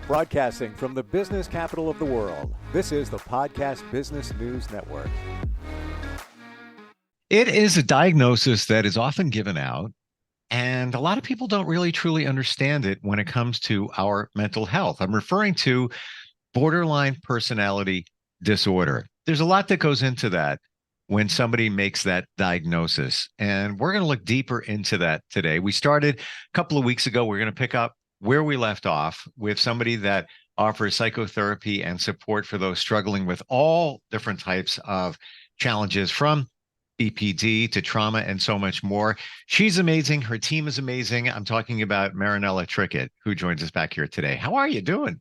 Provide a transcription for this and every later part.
Broadcasting from the business capital of the world, this is the Podcast Business News Network. It is a diagnosis that is often given out, and a lot of people don't really truly understand it when it comes to our mental health. I'm referring to borderline personality disorder. There's a lot that goes into that when somebody makes that diagnosis, and we're going to look deeper into that today. We started a couple of weeks ago. We're going to pick up where we left off with somebody that offers psychotherapy and support for those struggling with all different types of challenges, from BPD to trauma and so much more. She's amazing. Her team is amazing. I'm talking about Marinela Trickett, who joins us back here today. How are you doing?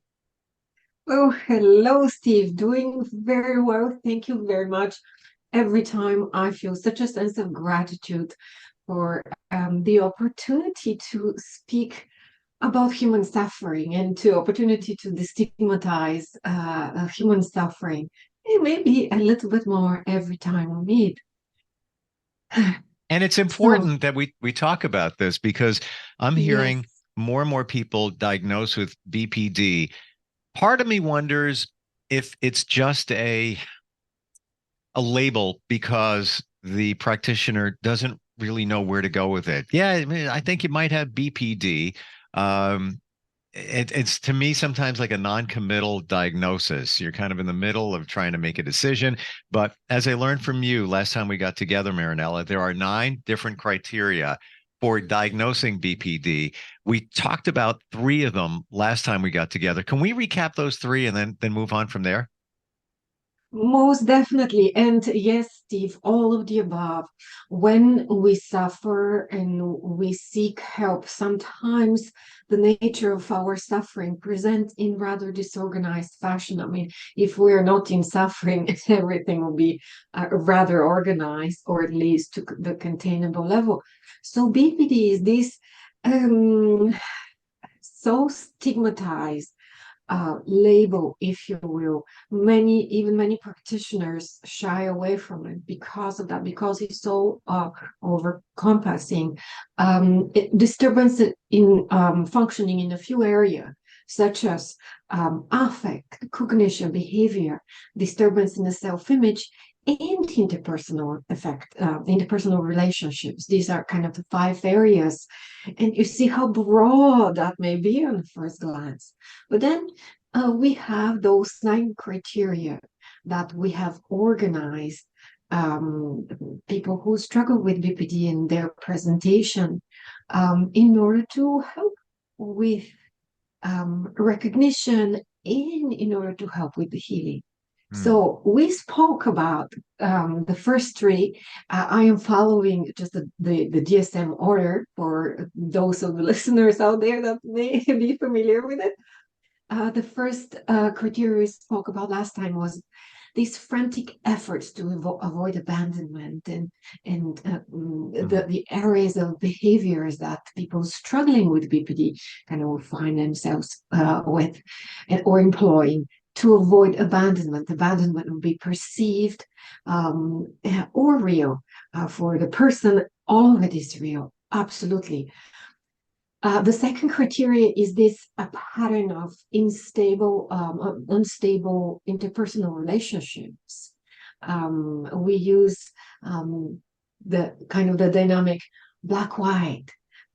Oh, hello, Steve. Doing very well. Thank you very much. Every time I feel such a sense of gratitude for the opportunity to speak about human suffering and to opportunity to destigmatize human suffering. And maybe a little bit more every time we meet. And it's So, important that we talk about this because I'm yes, hearing more and more people diagnosed with BPD. Part of me wonders if it's just a label because the practitioner doesn't really know where to go with it. Yeah, I mean, I think you might have BPD. Um, it's to me sometimes like a non-committal diagnosis. You're kind of in the middle of trying to make a decision. But as I learned from you last time we got together, Marinella, there are 9 different criteria for diagnosing BPD. We talked about 3 of them last time we got together. Can we recap those 3 and then move on from there? most definitely. And yes, Steve, all of the above. When we suffer and we seek help, sometimes the nature of our suffering presents in rather disorganized fashion. I mean, if we're not in suffering, everything will be rather organized, or at least to the containable level. So BPD is this um, so stigmatized label, if you will. Even many practitioners shy away from it because of that, because it's so over-compassing. Disturbance in functioning in a few areas, such as affect, cognition, behavior, disturbance in the self-image, and interpersonal relationships. These are kind of the 5 areas, and you see how broad that may be on the first glance. But then we have those 9 criteria that we have organized people who struggle with BPD in their presentation, in order to help with recognition and in order to help with the healing. Hmm. So we spoke about the first 3. I am following just the DSM order for those of the listeners out there that may be familiar with it. The first criteria we spoke about last time was these frantic efforts to avoid abandonment, and the areas of behaviors that people struggling with BPD kind of will find themselves with or employing to avoid abandonment. Abandonment will be perceived or real. For the person, all of it is real, absolutely. The second criteria is this a pattern of unstable interpersonal relationships. We use the kind of the dynamic black-white,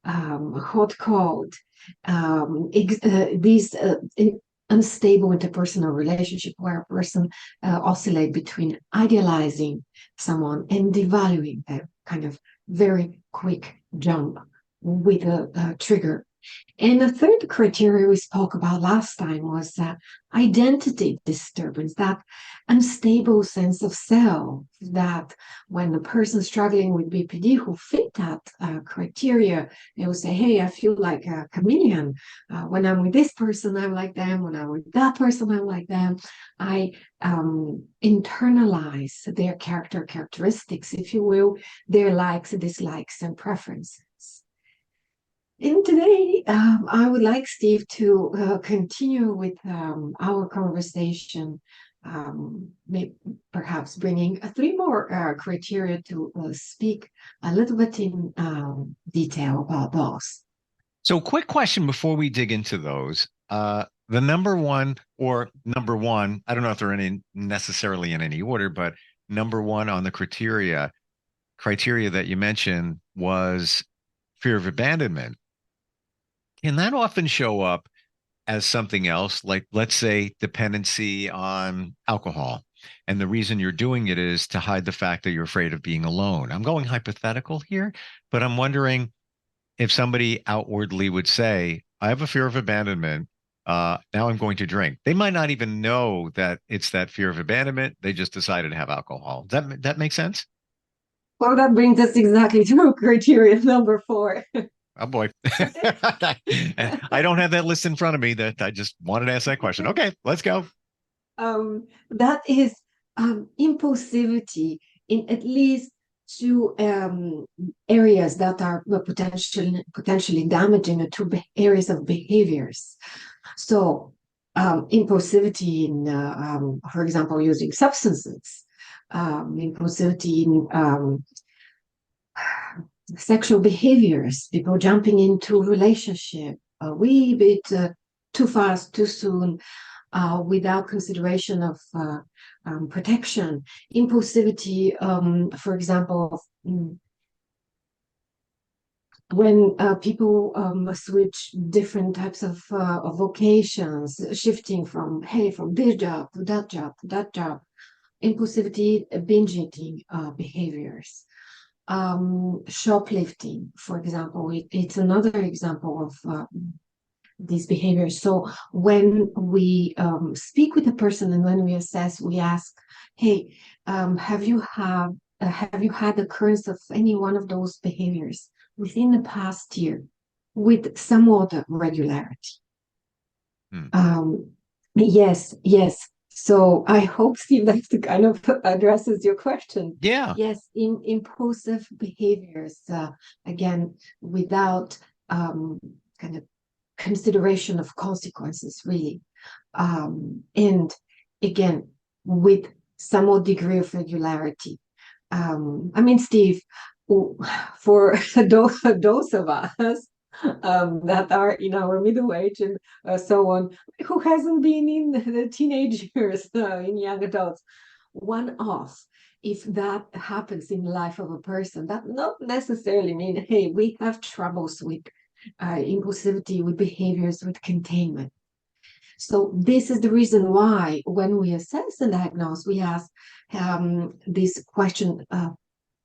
hot-cold, these unstable interpersonal relationship where a person oscillate between idealizing someone and devaluing them, kind of very quick jump with a trigger. And the third criteria we spoke about last time was identity disturbance, that unstable sense of self, that when the person struggling with BPD who fit that criteria, they will say, hey, I feel like a chameleon. When I'm with this person, I'm like them. When I'm with that person, I'm like them. I internalize their characteristics, if you will, their likes, dislikes, and preferences. And today, I would like Steve to continue with our conversation, perhaps bringing 3 more criteria to speak a little bit in detail about those. So, quick question before we dig into those. the number one, or number one, I don't know if they're any necessarily in any order, but number one on the criteria that you mentioned was fear of abandonment. Can that often show up as something else, like let's say dependency on alcohol? And the reason you're doing it is to hide the fact that you're afraid of being alone. I'm going hypothetical here, but I'm wondering if somebody outwardly would say, I have a fear of abandonment. Now I'm going to drink. They might not even know that it's that fear of abandonment. They just decided to have alcohol. Does that make sense? Well, that brings us exactly to criteria number 4. Oh boy. I don't have that list in front of me, that I just wanted to ask that question. Okay, let's go. That is impulsivity in at least 2 areas that are potentially damaging, or 2 areas of behaviors. So, impulsivity in, for example, using substances, impulsivity in sexual behaviors, people jumping into relationship a wee bit too fast, too soon, without consideration of protection. Impulsivity, for example, when people switch different types of vocations, shifting from this job to that job to that job. Impulsivity, binge eating behaviors. Shoplifting, for example, it's another example of these behaviors. So when we speak with a person and when we assess, we ask, hey, have you had the occurrence of any one of those behaviors within the past year with somewhat regularity? Yes, yes. So I hope, Steve, that kind of addresses your question. Yeah. Yes, impulsive behaviors, again, without kind of consideration of consequences, really. And again, with some degree of regularity. I mean, Steve, for those of us that are in our middle age and so on, who hasn't been in the teenage years, in young adults, one off, if that happens in the life of a person, that not necessarily mean, hey, we have troubles with impulsivity, with behaviors, with containment. So this is the reason why when we assess and diagnose, we ask this question,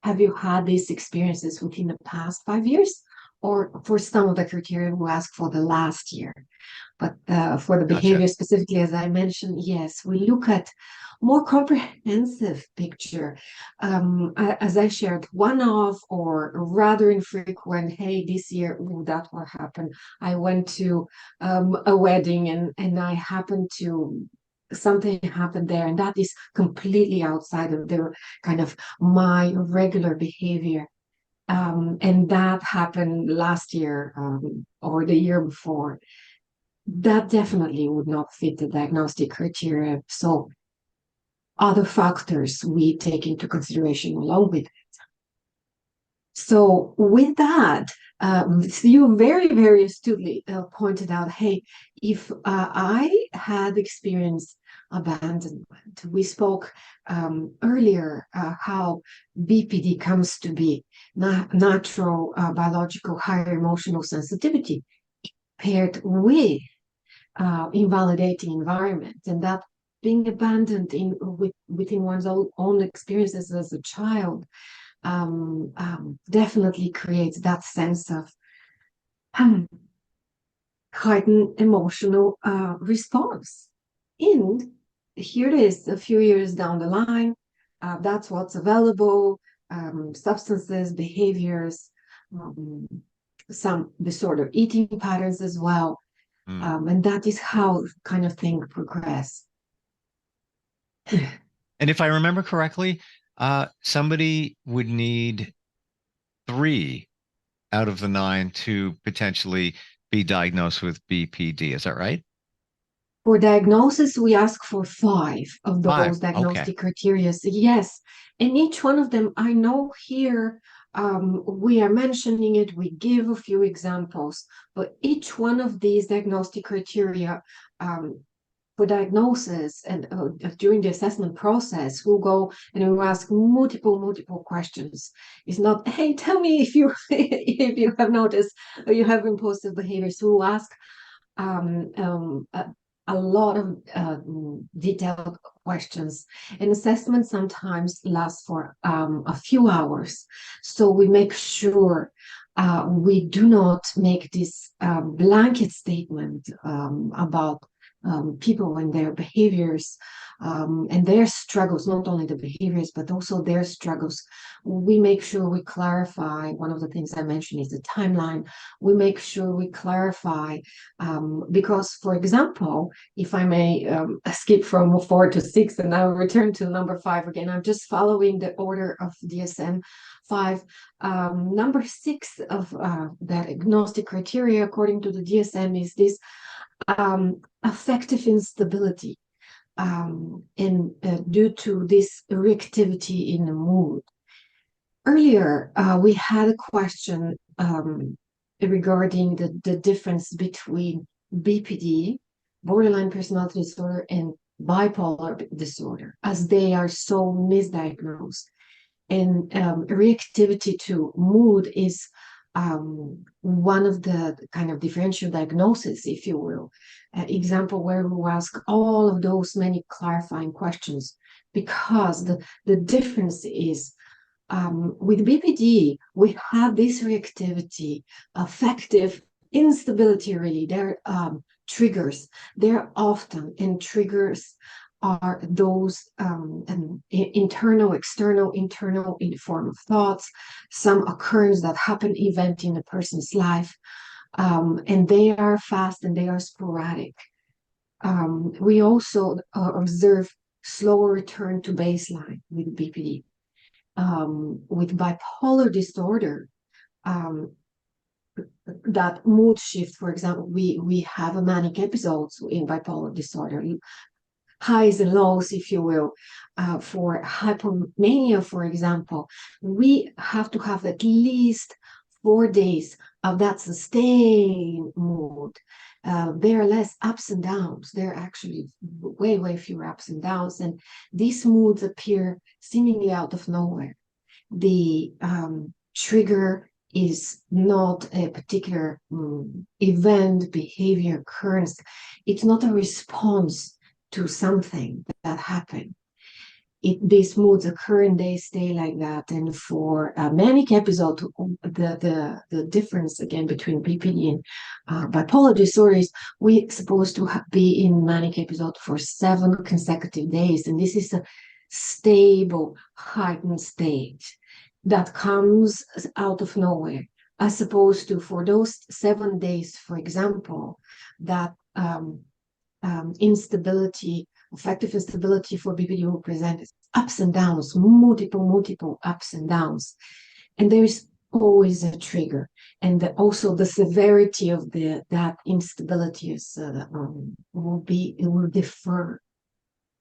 have you had these experiences within the past 5 years? Or for some of the criteria, we ask for the last year. But for the behavior Gotcha. specifically, as I mentioned, yes, we look at more comprehensive picture. As I shared, one-off or rather infrequent, hey, this year, that will happen. I went to a wedding and I happened to, something happened there, and that is completely outside of the kind of my regular behavior. And that happened last year or the year before. That definitely would not fit the diagnostic criteria. So other factors we take into consideration along with it. So with that, you very, very astutely pointed out, hey, if I had experienced abandonment, we spoke earlier how BPD comes to be natural biological higher emotional sensitivity paired with invalidating environment, and that being abandoned within one's own experiences as a child definitely creates that sense of heightened emotional response. And here it is, a few years down the line, that's what's available, substances, behaviors, some disorder eating patterns as well. And that is how kind of thing progress. And if I remember correctly, somebody would need 3 out of the 9 to potentially be diagnosed with BPD. Is that right? For diagnosis, we ask for 5 of 5. those Okay. diagnostic criteria. Yes, and each one of them, I know here We are mentioning it, we give a few examples, but each one of these diagnostic criteria for diagnosis and during the assessment process, we'll go and we'll ask multiple questions. It's not, hey, tell me if you if you have noticed or you have impulsive behaviors. We'll ask um, um, a, a lot of detailed questions. And assessment sometimes lasts for a few hours. So we make sure we do not make this blanket statement about people and their behaviors and their struggles, not only the behaviors, but also their struggles. We make sure we clarify. One of the things I mentioned is the timeline. We make sure we clarify because, for example, if I may skip from 4 to 6 and I will return to number 5 again, I'm just following the order of DSM-5. Number 6 of that agnostic criteria, according to the DSM, is this affective instability due to this reactivity in the mood. Earlier, we had a question regarding the difference between BPD, borderline personality disorder, and bipolar disorder, as they are so misdiagnosed. And reactivity to mood is one of the kind of differential diagnosis, if you will. Example where we ask all of those many clarifying questions, because the difference is with BPD, we have this reactivity, affective instability, really. They're triggers. They're often, and triggers are those internal, external, internal in the form of thoughts, some occurrence that happen, event in a person's life, and they are fast and they are sporadic. We also observe slower return to baseline with BPD. With bipolar disorder, that mood shift, for example, we have a manic episodes in bipolar disorder, highs and lows, if you will. For hypomania, for example, we have to have at least 4 days of that sustained mood. There are less ups and downs. There are actually way fewer ups and downs, and these moods appear seemingly out of nowhere. The trigger is not a particular event, behavior, occurrence. It's not a response to something that happened. These moods occur and they stay like that. And for a manic episode, the difference again between BPD and bipolar disorders, we're supposed to be in manic episode for 7 consecutive days. And this is a stable, heightened state that comes out of nowhere, as opposed to for those 7 days, for example, that instability, affective instability for BPD will present as ups and downs, multiple ups and downs. And there is always a trigger. And also the severity of that instability is will differ,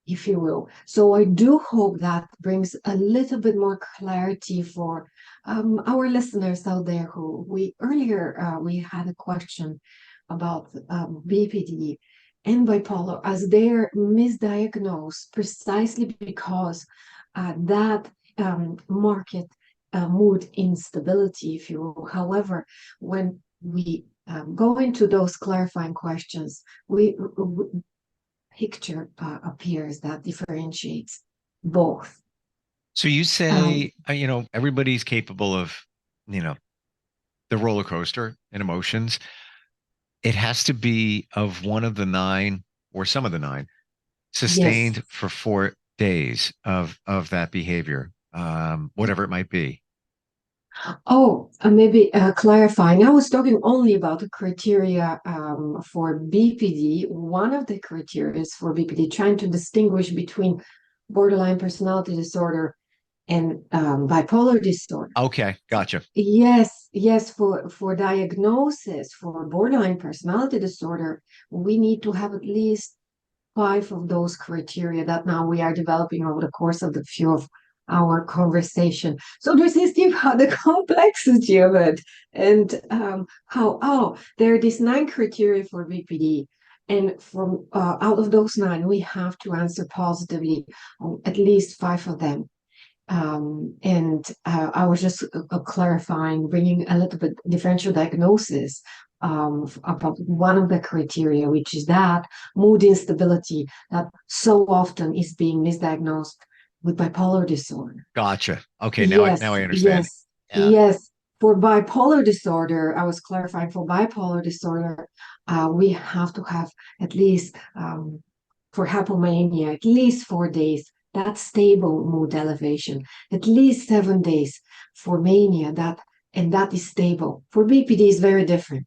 if you will. So I do hope that brings a little bit more clarity for our listeners out there who earlier we had a question about BPD and bipolar as they're misdiagnosed precisely because that market mood instability, if you will. However, when we go into those clarifying questions, picture appears that differentiates both. So you say, everybody's capable of, the roller coaster and emotions. It has to be of one of the 9 or some of the 9 sustained Yes. for 4 days of that behavior, whatever it might be. Oh, maybe clarifying. I was talking only about the criteria for BPD. One of the criteria is for BPD, trying to distinguish between borderline personality disorder and bipolar disorder. Okay, gotcha. Yes, for diagnosis for borderline personality disorder, we need to have at least 5 of those criteria that now we are developing over the course of the few of our conversation. So this is the complexity of it, and how there are these 9 criteria for BPD, and from out of those 9, we have to answer positively on at least 5 of them. And I was just clarifying, bringing a little bit differential diagnosis about one of the criteria, which is that mood instability that so often is being misdiagnosed with bipolar disorder. Gotcha. Okay, Yes, now I understand. yes, Yeah. yes. For bipolar disorder, I was clarifying for bipolar disorder, we have to have at least, for hypomania, at least 4 days, that stable mood elevation, at least 7 days for mania, that is stable. For BPD is very different.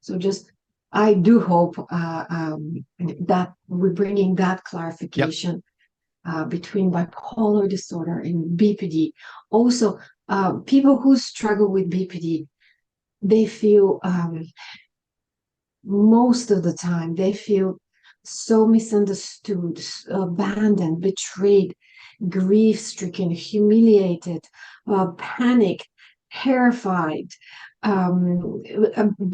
So just, I do hope that we're bringing that Yep. clarification between bipolar disorder and BPD. Also, people who struggle with BPD, they feel most of the time, they feel so misunderstood, abandoned, betrayed, grief-stricken, humiliated, panicked, terrified,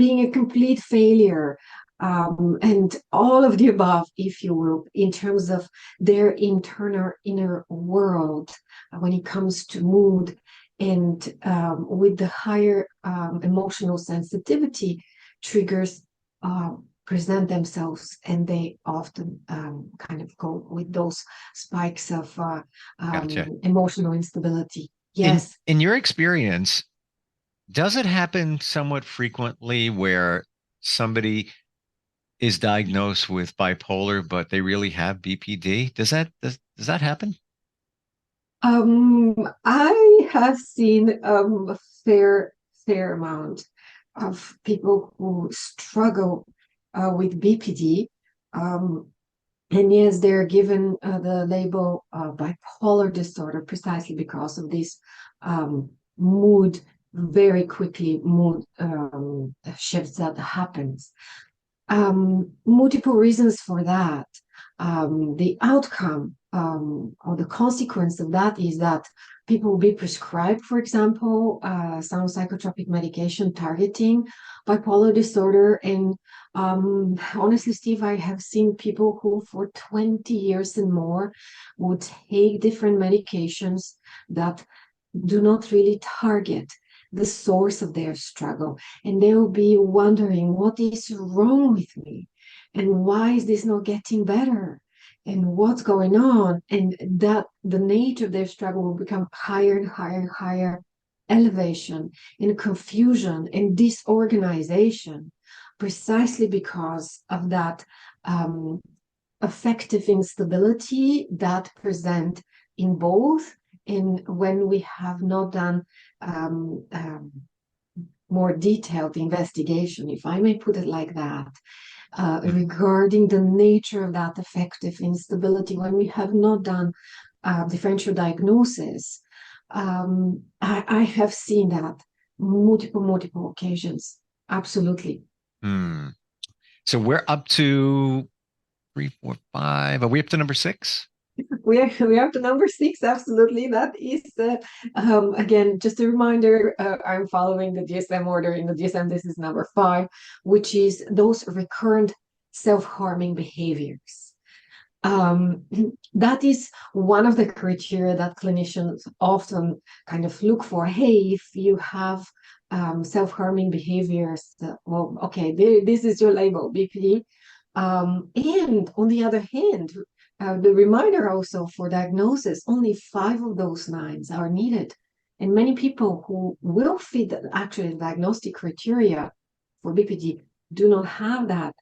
being a complete failure, and all of the above, if you will, in terms of their internal inner world when it comes to mood, and with the higher emotional sensitivity triggers present themselves, and they often kind of go with those spikes of Gotcha. emotional instability. In Yes. in your experience, does it happen somewhat frequently where somebody is diagnosed with bipolar, but they really have BPD? Does that happen? I have seen a fair amount of people who struggle with BPD. Um, And yes, they're given the label bipolar disorder precisely because of this mood, very quickly mood shifts that happens. Multiple reasons for that. The outcome or the consequence of that is that people will be prescribed, for example, some psychotropic medication targeting bipolar disorder. And honestly, Steve, I have seen people who for 20 years and more would take different medications that do not really target the source of their struggle. And they will be wondering, what is wrong with me? And why is this not getting better? And what's going on? And that the nature of their struggle will become higher and higher and higher elevation and confusion and disorganization, precisely because of that affective instability that present in both. And when we have not done more detailed investigation, if I may put it like that, Mm. regarding the nature of that affective instability, when we have not done differential diagnosis, I have seen that multiple occasions. Absolutely. Hmm. So we're up to 3, 4, 5. Are we up to number 6? We are to number 6. Absolutely. That is, again, just a reminder, I'm following the DSM order. In the DSM, this is number 5, which is those recurrent self-harming behaviors. That is one of the criteria that clinicians often kind of look for. Hey, if you have self-harming behaviors, well, okay, this is your label, BPD. And on the other hand, the reminder also for diagnosis, only 5 of those 9 are needed. And many people who will fit the actual diagnostic criteria for BPD do not have that.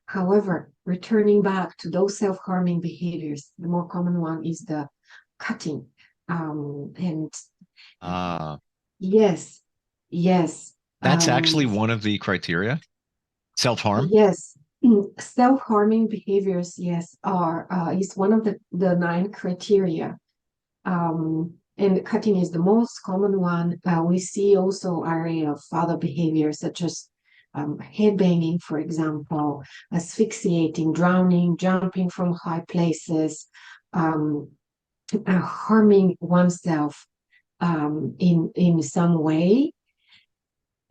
However, returning back to those self-harming behaviors, the more common one is the cutting. And Uh, yes, yes. that's actually one of the criteria. Self-harm. Yes, self-harming behaviors, yes, are is one of the 9 criteria. And cutting is the most common one. We see also array of other behaviors such as headbanging, for example, asphyxiating, drowning, jumping from high places, um, harming oneself in some way.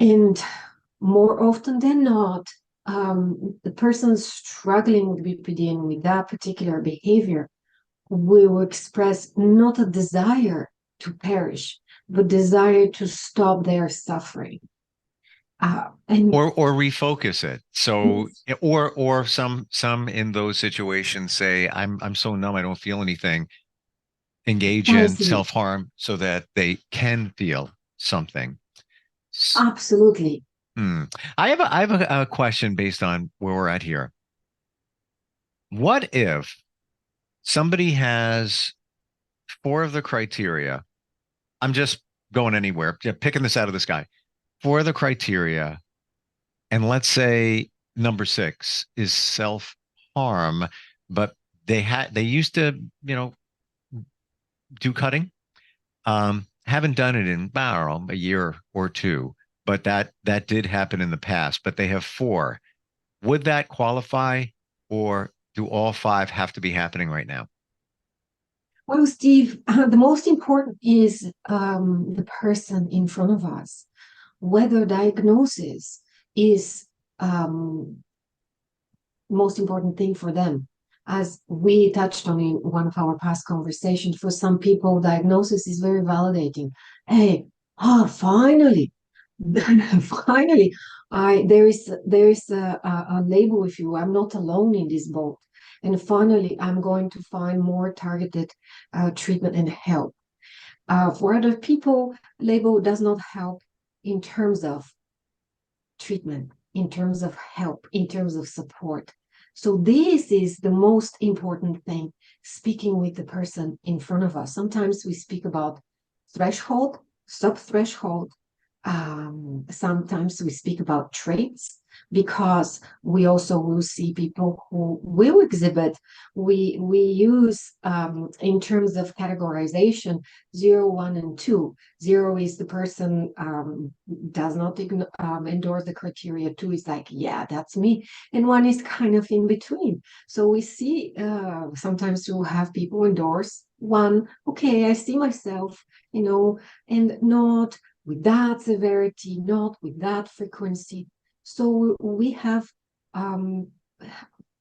And more often than not, the person struggling with BPD and with that particular behavior will express not a desire to perish, but desire to stop their suffering. And or refocus it. So or some in those situations say, I'm so numb, I don't feel anything. Engage in precisely, self-harm so that they can feel something. absolutely. Hmm. I have a question based on where we're at here. What if somebody has four of the criteria? I'm just going anywhere, picking this out of the sky. Four of the criteria, and let's say number six is self-harm, but they used to, do cutting. Haven't done it in, I don't know, a year or two, but that did happen in the past. But they have four. Would that qualify, or do all five have to be happening right now? Well, Steve, the most important is the person in front of us, whether diagnosis is most important thing for them. As we touched on in one of our past conversations, for some people, diagnosis is very validating. Hey, finally, finally, there is a label with you. I'm not alone in this boat, and finally, I'm going to find more targeted treatment and help. For other people, label does not help in terms of treatment, in terms of help, in terms of support. So this is the most important thing, speaking with the person in front of us. Sometimes we speak about threshold, sub-threshold. Sometimes we speak about traits because we also will see people who will exhibit. We use in terms of categorization 0, 1, and 2. 0 is the person does not endorse the criteria. 2 is like, yeah, that's me. And 1 is kind of in between. So we see sometimes we'll have people endorse 1. Okay, I see myself, and not with that severity, not with that frequency. So we have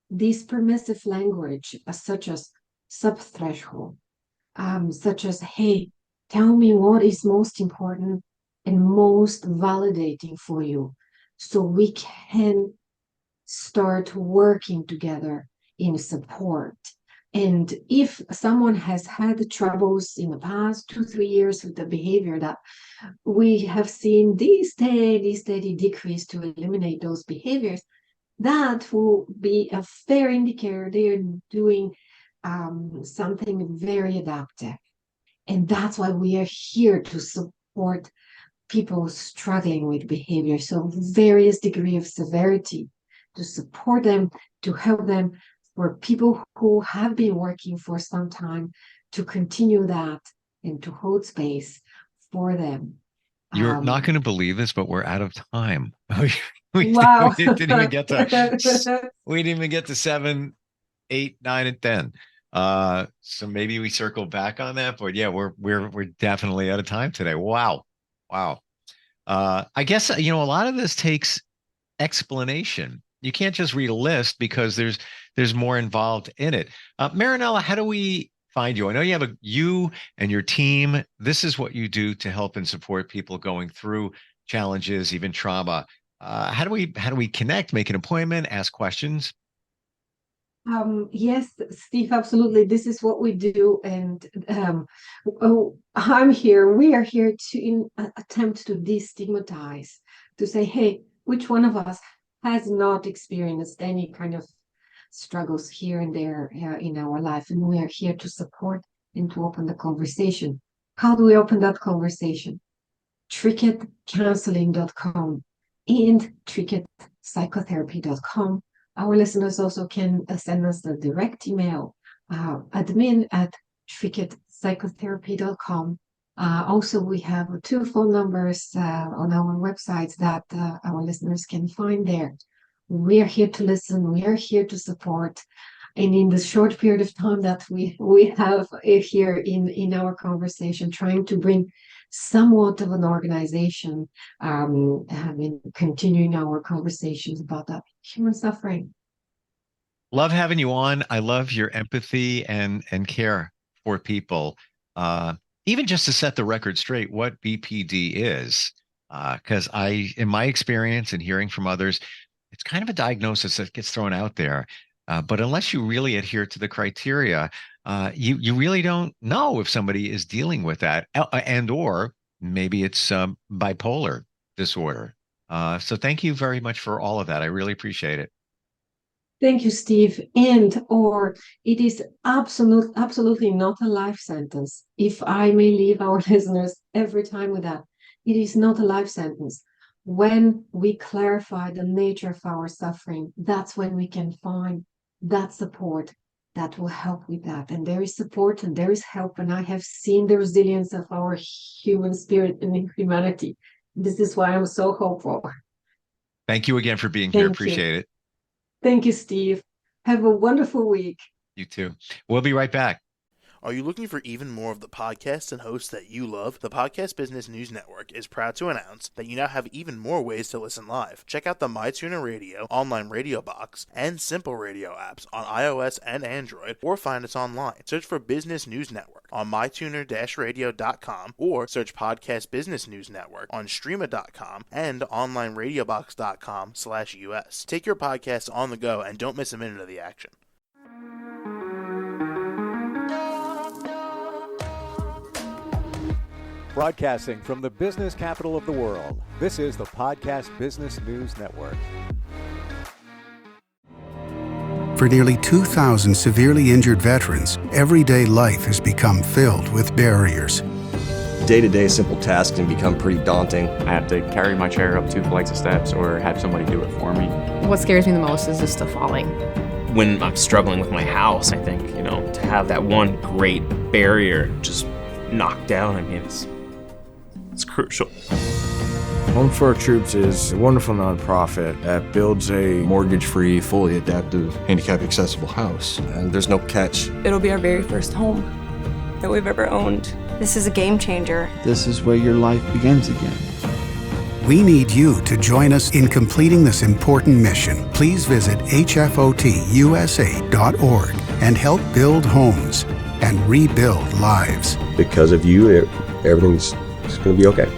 this permissive language, such as sub-threshold, such as, hey, tell me what is most important and most validating for you, so we can start working together in support. And if someone has had troubles in the past 2-3 years with the behavior, that we have seen this steady decrease to eliminate those behaviors, that will be a fair indicator they're doing something very adaptive. And that's why we are here to support people struggling with behavior. So various degree of severity, to support them, to help them, for people who have been working for some time, to continue that and to hold space for them. You're not going to believe this, but we're out of time. We Wow. didn't even get to we didn't even get to 7, 8, 9, and 10. So maybe we circle back on that. But yeah, we're definitely out of time today. Wow. Wow. I guess a lot of this takes explanation. You can't just read a list because there's more involved in it. Marinela, how do we find you? I know you and your team. This is what you do to help and support people going through challenges, even trauma. How do we connect, make an appointment, ask questions? Yes, Steve, absolutely. This is what we do. And I'm here. We are here to attempt to destigmatize, to say, hey, which one of us has not experienced any kind of struggles here and there in our life? And we are here to support and to open the conversation. How do we open that conversation? TrickettCounselling.com and TrickettPsychotherapy.com. Our listeners also can send us a direct email, admin@TrickettPsychotherapy.com. Also, we have 2 phone numbers on our website that our listeners can find there. We are here to listen. We are here to support. And in the short period of time that we have here in our conversation, trying to bring somewhat of an organization, continuing our conversations about that human suffering. Love having you on. I love your empathy and care for people. Even just to set the record straight, what BPD is, because in my experience and hearing from others, it's kind of a diagnosis that gets thrown out there. But unless you really adhere to the criteria, you really don't know if somebody is dealing with that, and or maybe it's bipolar disorder. So thank you very much for all of that. I really appreciate it. Thank you, Steve. Or it is absolutely not a life sentence. If I may leave our listeners every time with that, it is not a life sentence. When we clarify the nature of our suffering, that's when we can find that support that will help with that. And there is support and there is help. And I have seen the resilience of our human spirit and humanity. This is why I'm so hopeful. Thank you again for being here. Appreciate it. Thank you, Steve. Have a wonderful week. You too. We'll be right back. Are you looking for even more of the podcasts and hosts that you love? The Podcast Business News Network is proud to announce that you now have even more ways to listen live. Check out the MyTuner Radio, online radio box, and Simple Radio apps on iOS and Android, or find us online. Search for Business News Network on mytuner-radio.com, or search Podcast Business News Network on streama.com and onlineradiobox.com/US. Take your podcast on the go and don't miss a minute of the action. Broadcasting from the business capital of the world, this is the Podcast Business News Network. For nearly 2,000 severely injured veterans, everyday life has become filled with barriers. Day-to-day simple tasks can become pretty daunting. I have to carry my chair up 2 flights of steps or have somebody do it for me. What scares me the most is just the falling. When I'm struggling with my house, I think, to have that one great barrier just knocked down, it's crucial. Home for Our Troops is a wonderful nonprofit that builds a mortgage-free, fully adaptive, handicap-accessible house. And there's no catch. It'll be our very first home that we've ever owned. This is a game changer. This is where your life begins again. We need you to join us in completing this important mission. Please visit hfotusa.org and help build homes and rebuild lives. Because of you, everything's going to be okay.